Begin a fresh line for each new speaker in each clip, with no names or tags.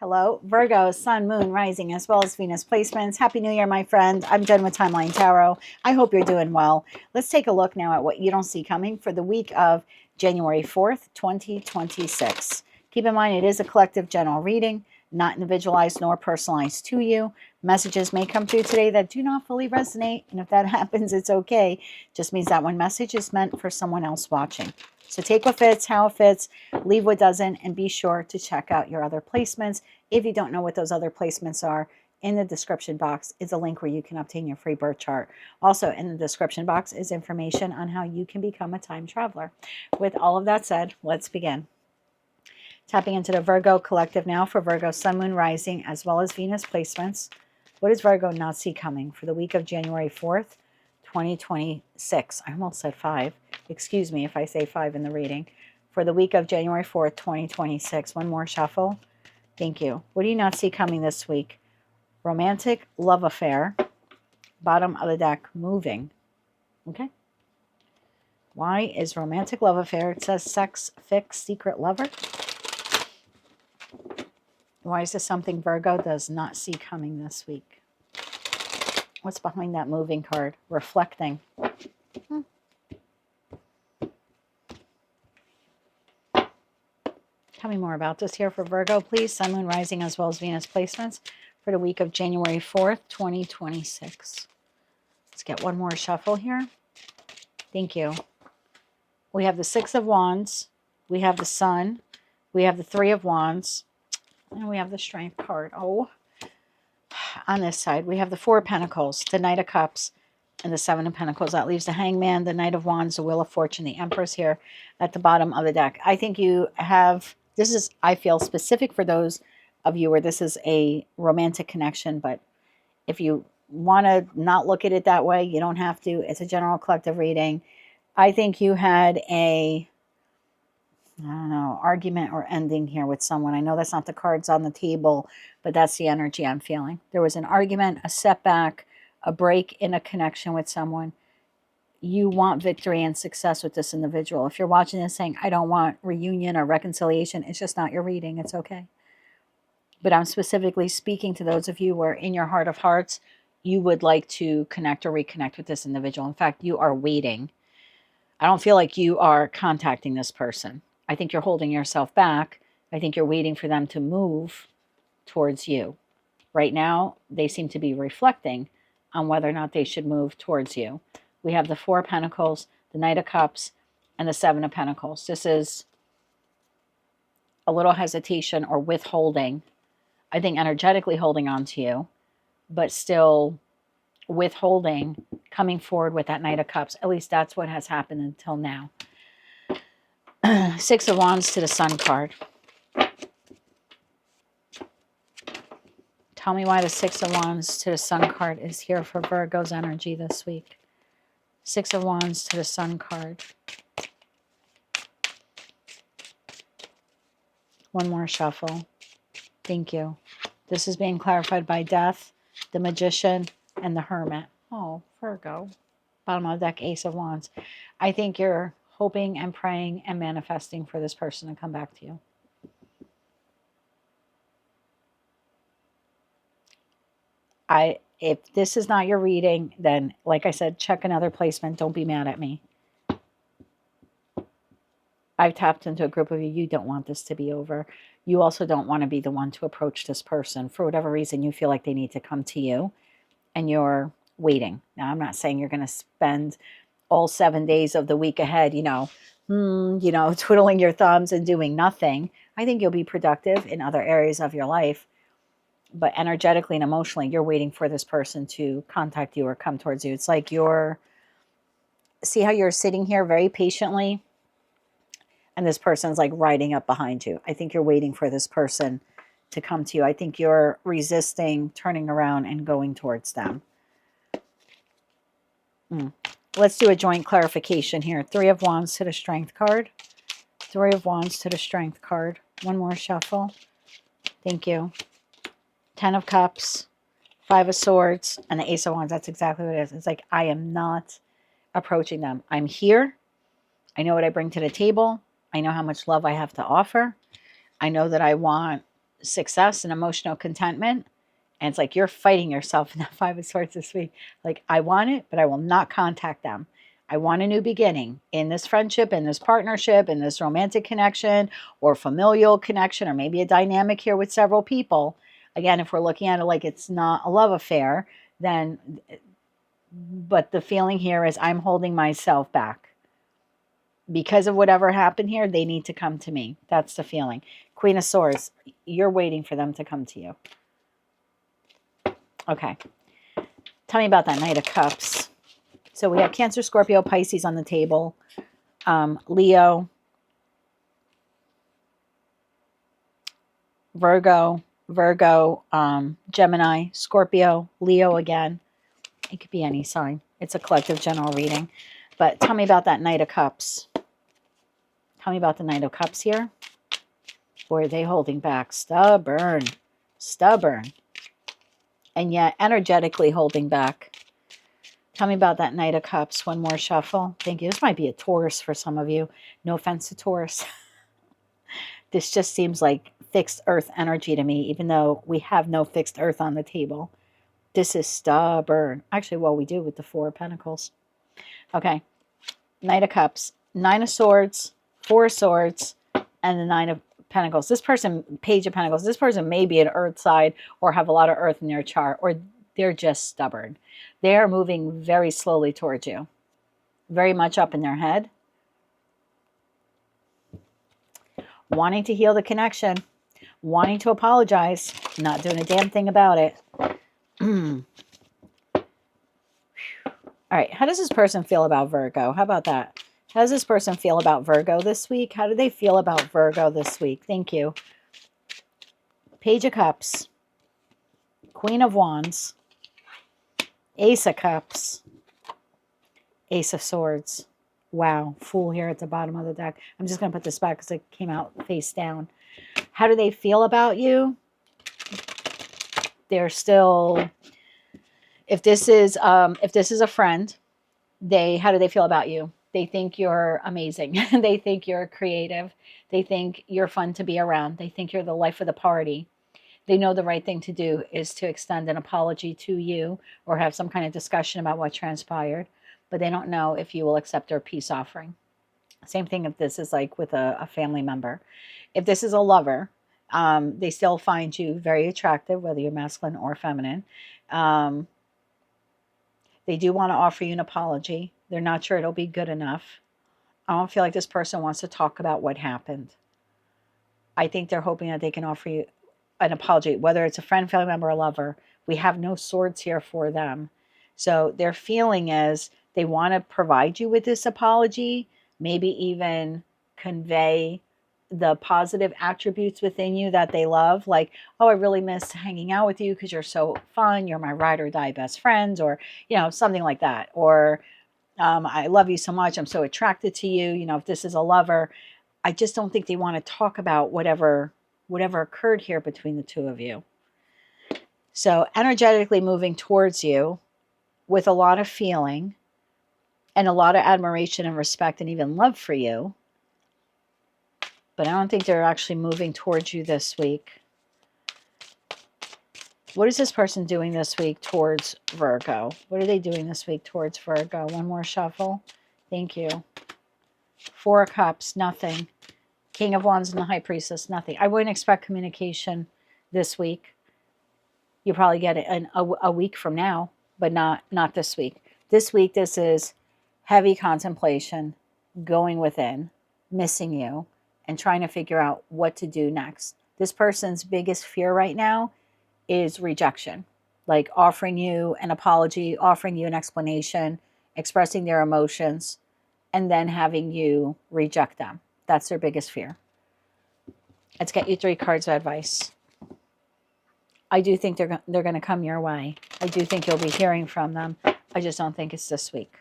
Hello, Virgo, Sun, Moon, Rising, as well as Venus placements. Happy New Year, my friend. I'm Jen with Timeline Tarot. I hope you're doing well. Let's take a look now at what you don't see coming for the week of January 4th, 2026. Keep in mind, it is a collective general reading, not individualized nor personalized to you. Messages may come through today that do not fully resonate, and if that happens, it's okay. It just means that one message is meant for someone else watching. So take what fits, how it fits, leave what doesn't, and be sure to check out your other placements. If you don't know what those other placements are, in the description box is a link where you can obtain your free birth chart. Also in the description box is information on how you can become a time traveler. With all of that said, let's begin. Tapping into the Virgo collective now for Virgo, Sun, Moon, Rising, as well as Venus placements. What does Virgo not see coming for the week of January 4th, 2026? I almost said 5. Excuse me if I say 5 in the reading. For the week of January 4th, 2026. One more shuffle. Thank you. What do you not see coming this week? Romantic love affair. Bottom of the deck, moving. Okay. Why is romantic love affair? It says sex, fix, secret lover. Why is this something Virgo does not see coming this week? What's behind that moving card? Reflecting. Tell me more about this here for Virgo, please. Sun, Moon, Rising, as well as Venus placements for the week of January 4th, 2026. Let's get one more shuffle here. Thank you. We have the Six of Wands. We have the Sun. We have the Three of Wands. And we have the Strength card. Oh, on this side, we have the Four of Pentacles, the Knight of Cups, and the Seven of Pentacles. That leaves the Hangman, the Knight of Wands, the Wheel of Fortune, the Empress here at the bottom of the deck. I think you have, this is, I feel, specific for those of you where this is a romantic connection, but if you want to not look at it that way, you don't have to. It's a general collective reading. I think you had a, I don't know, argument or ending here with someone. I know that's not the cards on the table, but that's the energy I'm feeling. There was an argument, a setback, a break in a connection with someone. You want victory and success with this individual. If you're watching this saying, I don't want reunion or reconciliation, it's just not your reading. It's okay. But I'm specifically speaking to those of you where in your heart of hearts, you would like to connect or reconnect with this individual. In fact, you are waiting. I don't feel like you are contacting this person. I think you're holding yourself back. I think you're waiting for them to move towards you. Right now, they seem to be reflecting on whether or not they should move towards you. We have the Four of Pentacles, the Knight of Cups, and the Seven of Pentacles. This is a little hesitation or withholding. I think energetically holding on to you, but still withholding, coming forward with that Knight of Cups. At least that's what has happened until now. Six of Wands to the Sun card. Tell me why the Six of Wands to the Sun card is here for Virgo's energy this week. Six of Wands to the Sun card. One more shuffle. Thank you. This is being clarified by Death, the Magician, and the Hermit. Oh, Virgo. Bottom of the deck, Ace of Wands. I think you're hoping and praying and manifesting for this person to come back to you. If this is not your reading, then, like I said, check another placement. Don't be mad at me. I've tapped into a group of you. You don't want this to be over. You also don't want to be the one to approach this person. For whatever reason, you feel like they need to come to you, and you're waiting. Now, I'm not saying you're going to spend all 7 days of the week ahead, twiddling your thumbs and doing nothing. I think you'll be productive in other areas of your life. But energetically and emotionally, you're waiting for this person to contact you or come towards you. It's like see how you're sitting here very patiently, and this person's like riding up behind you. I think you're waiting for this person to come to you. I think you're resisting, turning around, and going towards them. Let's do a joint clarification here. Three of Wands to the Strength card. Three of Wands to the Strength card. One more shuffle. Thank you. 10 of Cups, 5 of Swords, and the Ace of Wands. That's exactly what it is. It's like, I am not approaching them. I'm here. I know what I bring to the table. I know how much love I have to offer. I know that I want success and emotional contentment. And it's like you're fighting yourself in that Five of Swords this week. Like, I want it, but I will not contact them. I want a new beginning in this friendship, in this partnership, in this romantic connection or familial connection, or maybe a dynamic here with several people. Again, if we're looking at it like it's not a love affair, then, but the feeling here is I'm holding myself back. Because of whatever happened here, they need to come to me. That's the feeling. Queen of Swords, you're waiting for them to come to you. Okay. Tell me about that Knight of Cups. So we have Cancer, Scorpio, Pisces on the table. Leo, Virgo, Gemini, Scorpio, Leo again. It could be any sign. It's a collective general reading. But tell me about that Knight of Cups. Tell me about the Knight of Cups here. Boy, are they holding back. Stubborn. Stubborn. And yet energetically holding back. Tell me about that Knight of Cups. One more shuffle. Thank you. This might be a Taurus for some of you. No offense to Taurus. This just seems like fixed earth energy to me, even though we have no fixed earth on the table. This is stubborn. Actually, well, we do with the Four of Pentacles. Okay. Knight of Cups. Nine of Swords. Four of Swords. And the Nine of Pentacles. This person, Page of Pentacles, this person may be an earth side or have a lot of earth in their chart, or they're just stubborn. They're moving very slowly towards you. Very much up in their head. Wanting to heal the connection. Wanting to apologize. Not doing a damn thing about it. All right. How does this person feel about Virgo? How about that? How does this person feel about Virgo this week? How do they feel about Virgo this week? Thank you. Page of Cups. Queen of Wands. Ace of Cups. Ace of Swords. Wow. Fool here at the bottom of the deck. I'm just going to put this back because it came out face down. How do they feel about you? They're still... If this is a friend, how do they feel about you? They think you're amazing. They think you're creative. They think you're fun to be around. They think you're the life of the party. They know the right thing to do is to extend an apology to you or have some kind of discussion about what transpired, but they don't know if you will accept their peace offering. Same thing if this is like with a family member. If this is a lover, they still find you very attractive, whether you're masculine or feminine. They do want to offer you an apology. They're not sure it'll be good enough. I don't feel like this person wants to talk about what happened. I think they're hoping that they can offer you an apology, whether it's a friend, family member, or lover. We have no swords here for them. So their feeling is they want to provide you with this apology, maybe even convey the positive attributes within you that they love. Like, oh, I really miss hanging out with you because you're so fun. You're my ride or die best friends, or, something like that. Or I love you so much. I'm so attracted to you. If this is a lover, I just don't think they want to talk about whatever occurred here between the two of you. So energetically moving towards you with a lot of feeling and a lot of admiration and respect and even love for you. But I don't think they're actually moving towards you this week. What is this person doing this week towards Virgo? What are they doing this week towards Virgo? One more shuffle. Thank you. Four of Cups, nothing. King of Wands and the High Priestess, nothing. I wouldn't expect communication this week. You probably get it in a week from now, but not this week. This week, this is heavy contemplation, going within, missing you, and trying to figure out what to do next. This person's biggest fear right now is rejection. Like offering you an apology, offering you an explanation, expressing their emotions, and then having you reject them. That's their biggest fear. Let's get you 3 cards of advice. I do think they're going to come your way. I do think you'll be hearing from them. I just don't think it's this week.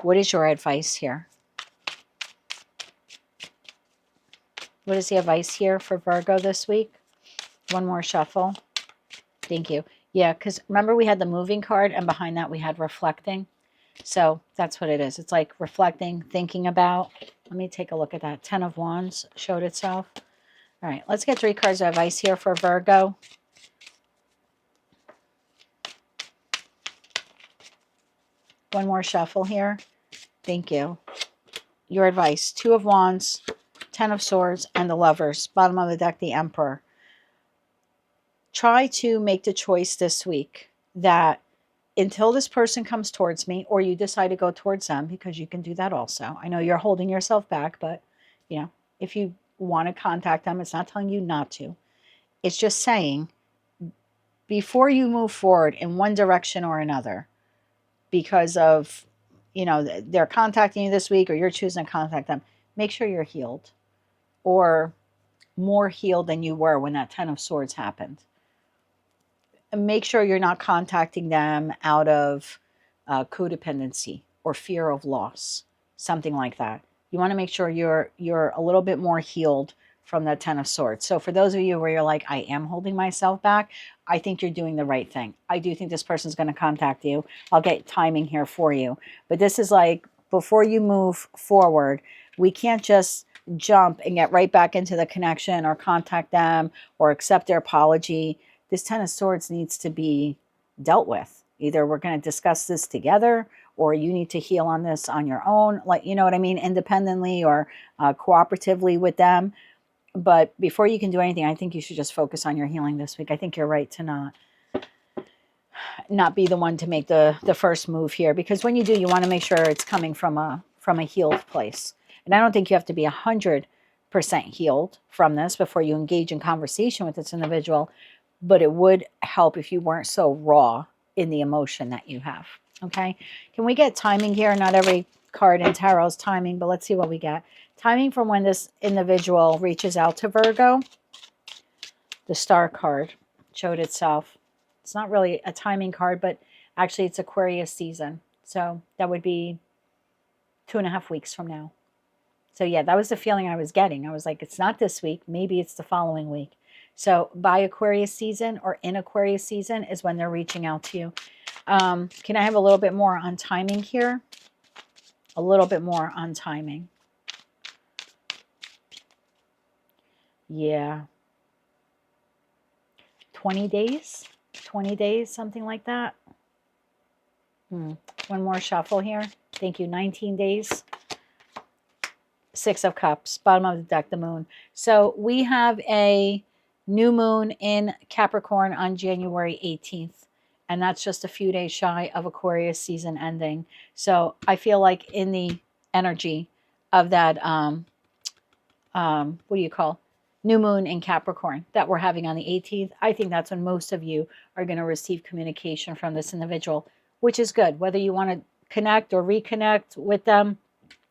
What is your advice here? What is the advice here for Virgo this week? One more shuffle. Thank you. Yeah, because remember we had the moving card and behind that we had reflecting. So that's what it is. It's like reflecting, thinking about. Let me take a look at that. 10 of Wands showed itself. All right, let's get 3 cards of advice here for Virgo. One more shuffle here. Thank you. Your advice. 2 of Wands, 10 of Swords, and the Lovers. Bottom of the deck, the Emperor. Try to make the choice this week that until this person comes towards me, or you decide to go towards them, because you can do that also. I know you're holding yourself back, but you know, if you want to contact them, it's not telling you not to. It's just saying, before you move forward in one direction or another, because of, you know, they're contacting you this week or you're choosing to contact them, make sure you're healed, or more healed than you were when that 10 of Swords happened. And make sure you're not contacting them out of codependency or fear of loss, something like that. You want to make sure you're a little bit more healed from that 10 of Swords. So for those of you where you're like, I am holding myself back, I think you're doing the right thing. I do think this person's going to contact you. I'll get timing here for you. But this is like, before you move forward, we can't just jump and get right back into the connection or contact them or accept their apology. This 10 of Swords needs to be dealt with. Either we're going to discuss this together, or you need to heal on this on your own, like, you know what I mean, independently or cooperatively with them. But before you can do anything, I think you should just focus on your healing this week. I think you're right to not be the one to make the first move here, because when you do, you want to make sure it's coming from a healed place. And I don't think you have to be 100% healed from this before you engage in conversation with this individual, but it would help if you weren't so raw in the emotion that you have. Okay, can we get timing here? Not every card in tarot is timing, but let's see what we get. Timing from when this individual reaches out to Virgo. The Star card showed itself. It's not really a timing card, but actually it's Aquarius season. So that would be 2.5 weeks from now. So yeah, that was the feeling I was getting. I was like, it's not this week. Maybe it's the following week. So by Aquarius season or in Aquarius season is when they're reaching out to you. Can I have a little bit more on timing here? A little bit more on timing. Yeah. 20 days? 20 days, something like that. One more shuffle here. Thank you. 19 days. 6 of Cups. Bottom of the deck, the Moon. So we have a new moon in Capricorn on January 18th. And that's just a few days shy of Aquarius season ending. So I feel like in the energy of that, what do you call, new moon in Capricorn that we're having on the 18th, I think that's when most of you are going to receive communication from this individual, which is good. Whether you want to connect or reconnect with them,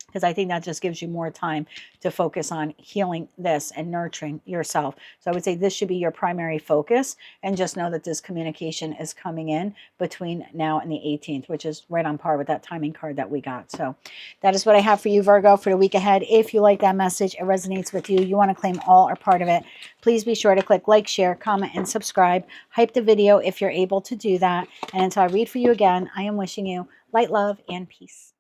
because I think that just gives you more time to focus on healing this and nurturing yourself. So I would say this should be your primary focus, and just know that this communication is coming in between now and the 18th, which is right on par with that timing card that we got. So that is what I have for you, Virgo, for the week ahead. If you like that message, it resonates with you, you want to claim all or part of it, please be sure to click like, share, comment, and subscribe. Hype the video if you're able to do that. And until I read for you again, I am wishing you light, love, and peace.